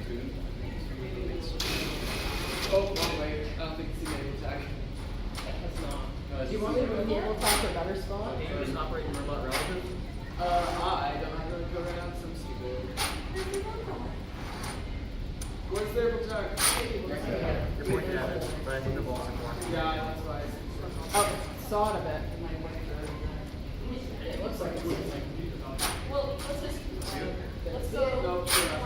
Oh, wrong way. I don't think it's the name tag. That's not. Do you want me to move your talk to a better spot? Can you just operate in remote relatives? I don't have really go right now because I'm stupid. What's the able tag? You're pointing at it, but I think the ball's in more. Yeah, that's why. Oh, saw it a bit. It looks like it's like Well, let's just, let's go. No, sure.